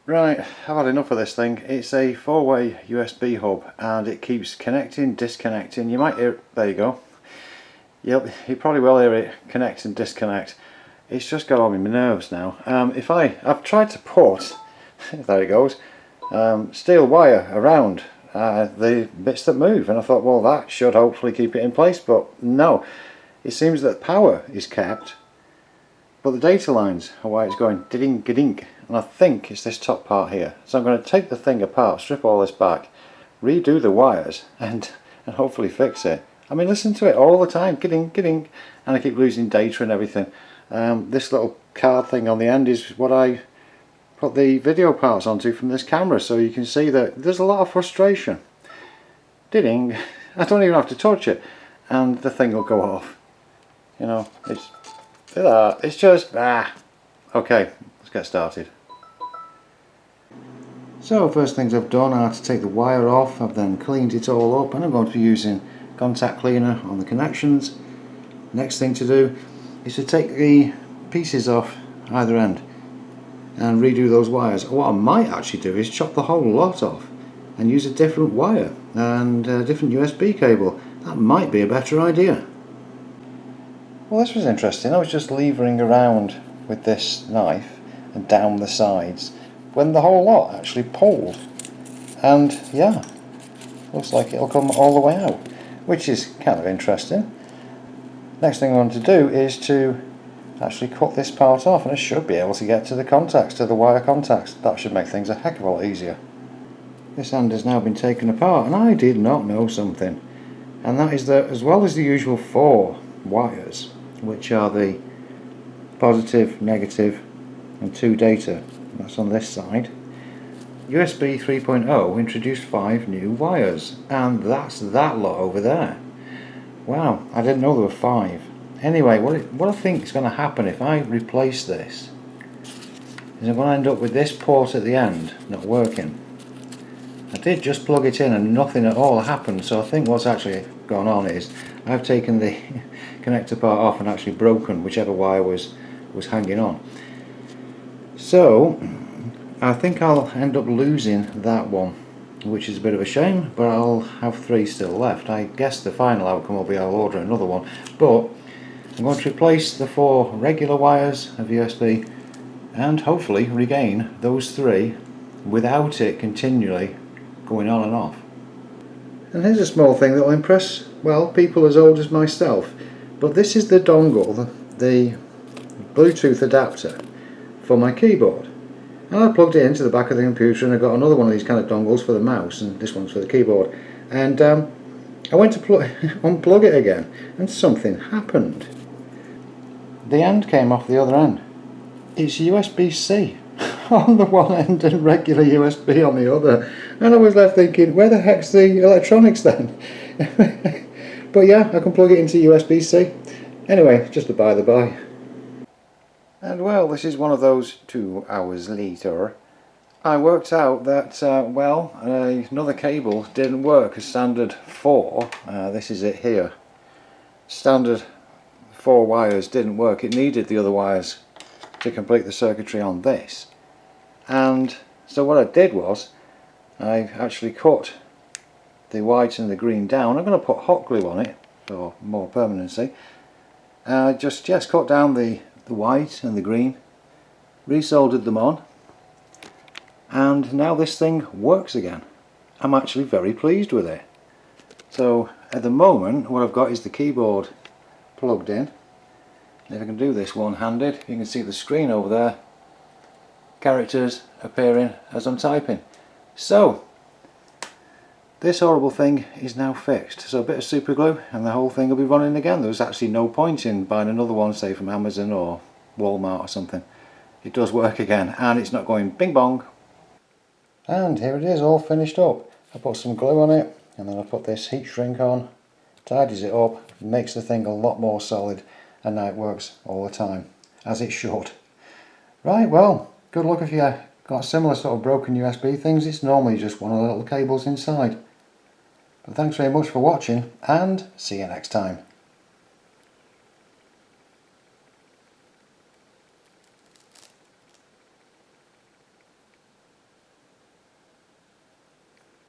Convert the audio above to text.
Right, I've had enough of this thing. It's a 4-way USB hub and it keeps connecting, disconnecting. You might hear it, there you go. Yep, you probably will hear it connect and disconnect. It's just got on my nerves now. I've tried to put, there it goes, steel wire around the bits that move, and I thought, well, that should hopefully keep it in place, but no. It seems that power is kept, but the data lines are why it's going ding-a-dink, and I think it's this top part here. So I'm going to take the thing apart, strip all this back, redo the wires, and hopefully fix it. I mean, listen to it all the time, ding, and I keep losing data and everything. This little card thing on the end is what I put the video parts onto from this camera, so you can see that there's a lot of frustration. Ding! I don't even have to touch it, and the thing will go off. You know, it's just okay, let's get started. So first things I've done are to take the wire off. I've then cleaned it all up, and I'm going to be using contact cleaner on the connections. Next thing to do is to take the pieces off either end and redo those wires. What I might actually do is chop the whole lot off and use a different wire and a different USB cable. That might be a better idea. Well, this was interesting. I was just levering around with this knife and down the sides when the whole lot actually pulled, and yeah, looks like it'll come all the way out, which is kind of interesting. Next thing I want to do is to actually cut this part off, and I should be able to get to the contacts, to the wire contacts. That should make things a heck of a lot easier. This end has now been taken apart, and I did not know something, and that is that as well as the usual 4 wires, which are the positive, negative and 2 data, that's on this side, USB 3.0 introduced 5 new wires, and that's that lot over there. Wow, I didn't know there were 5. Anyway, what I think is going to happen if I replace this is I'm going to end up with this port at the end not working. I did just plug it in and nothing at all happened, so I think what's actually gone on is I've taken the connector part off and actually broken whichever wire was hanging on. So I think I'll end up losing that one, which is a bit of a shame, but I'll have 3 still left. I guess the final outcome will be I'll order another one, but I'm going to replace the 4 regular wires of USB and hopefully regain those 3 without it continually going on and off. And here's a small thing that will impress, well, people as old as myself, but this is the dongle, the Bluetooth adapter for my keyboard. And I plugged it into the back of the computer, and I got another one of these kind of dongles for the mouse, and this one's for the keyboard. And I went to unplug it again, and something happened. The end came off the other end. It's USB-C on the one end and regular USB on the other. And I was left thinking, where the heck's the electronics then? But yeah, I can plug it into USB-C. Anyway, just a by the by. And well, this is one of those 2 hours later. I worked out that, well, another cable didn't work, a standard 4. This is it here. Standard 4 wires didn't work. It needed the other wires to complete the circuitry on this. And so what I did was, I actually cut the white and the green down. I'm going to put hot glue on it for more permanency. Just cut down the white and the green, resoldered them on, and now this thing works again. I'm actually very pleased with it. So at the moment what I've got is the keyboard plugged in. If I can do this one-handed, you can see the screen over there, characters appearing as I'm typing. So this horrible thing is now fixed. So a bit of super glue and the whole thing will be running again. There was actually no point in buying another one, say from Amazon or Walmart or something. It does work again, and it's not going bing bong. And here it is, all finished up. I put some glue on it, and then I put this heat shrink on, tidies it up, makes the thing a lot more solid, and now it works all the time, as it should. Right, well, good luck if you got similar sort of broken USB things. It's normally just one of the little cables inside. But thanks very much for watching, and see you next time.